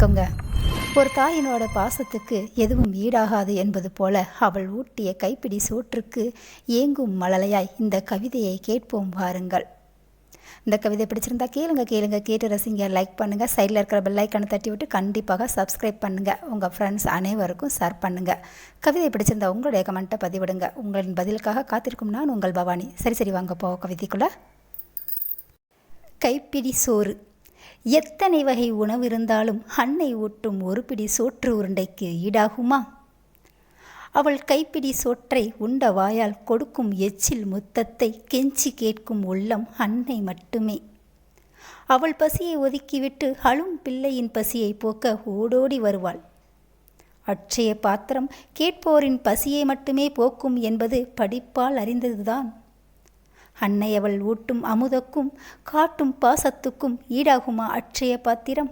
வணக்கங்க. ஒரு தாயினோட பாசத்துக்கு எதுவும் ஈடாகாது என்பது போல அவள் ஊட்டிய கைப்பிடி சோற்றுக்கு ஏங்கும் மழலையாய் இந்த கவிதையை கேட்போம் வாருங்கள். இந்த கவிதை பிடிச்சிருந்தா கேளுங்க கேளுங்க கேட்டு ரசிங்க, லைக் பண்ணுங்கள், சைடில் இருக்கிற பெல் ஐக்கானை தட்டி விட்டு கண்டிப்பாக சப்ஸ்கிரைப் பண்ணுங்கள், உங்கள் ஃப்ரெண்ட்ஸ் அனைவருக்கும் ஷேர் பண்ணுங்கள். கவிதை பிடிச்சிருந்தா உங்களுடைய கமெண்ட்டை பதிவிடுங்க. உங்களின் பதிலுக்காக காத்திருக்கும் நான் உங்கள் பவானி. சரி வாங்க போவோம் கவிதைக்குள்ள. கைப்பிடி சோறு. எத்தனை வகை உணவு இருந்தாலும் அன்னை ஊட்டும் ஒரு பிடி சோற்று உருண்டைக்கு ஈடாகுமா? அவள் கைப்பிடி சோற்றை உண்ட வாயால் கொடுக்கும் எச்சில் முத்தத்தை கெஞ்சி கேட்கும் உள்ளம் அன்னை மட்டுமே. அவள் பசியை ஒதுக்கிவிட்டு அழும் பிள்ளையின் பசியை போக்க ஓடோடி வருவாள். அட்சய பாத்திரம் கேட்போரின் பசியை மட்டுமே போக்கும் என்பது படிப்பால் அறிந்ததுதான். அன்னை அவள் ஊட்டும் அமுதக்கும் காட்டும் பாசத்துக்கும் ஈடாகுமா அட்சய பாத்திரம்?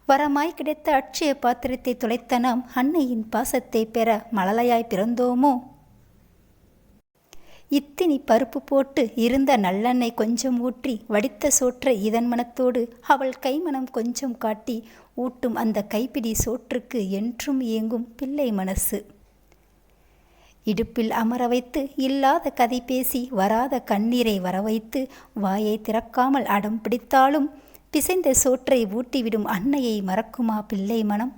வரமாய் கிடைத்த அட்சய பாத்திரத்தை தொலைத்த நாம் அன்னையின் பாசத்தை பெற மழலையாய் பிறந்தோமோ? இத்தினி பருப்பு போட்டு இருந்த நல்லெண்ணெய் கொஞ்சம் ஊற்றி வடித்த சோற்றை இதன் மனத்தோடு அவள் கைமனம் கொஞ்சம் காட்டி ஊட்டும் அந்த கைப்பிடி சோற்றுக்கு என்றும் ஏங்கும் பிள்ளை மனசு. இடுப்பில் அமர வைத்து இல்லாத கதை பேசி வராத கண்ணீரை வரவைத்து வாயை திறக்காமல் அடம் பிடித்தாலும் பிசைந்த சோற்றை ஊட்டிவிடும் அன்னையை மறக்குமா பிள்ளை மனம்?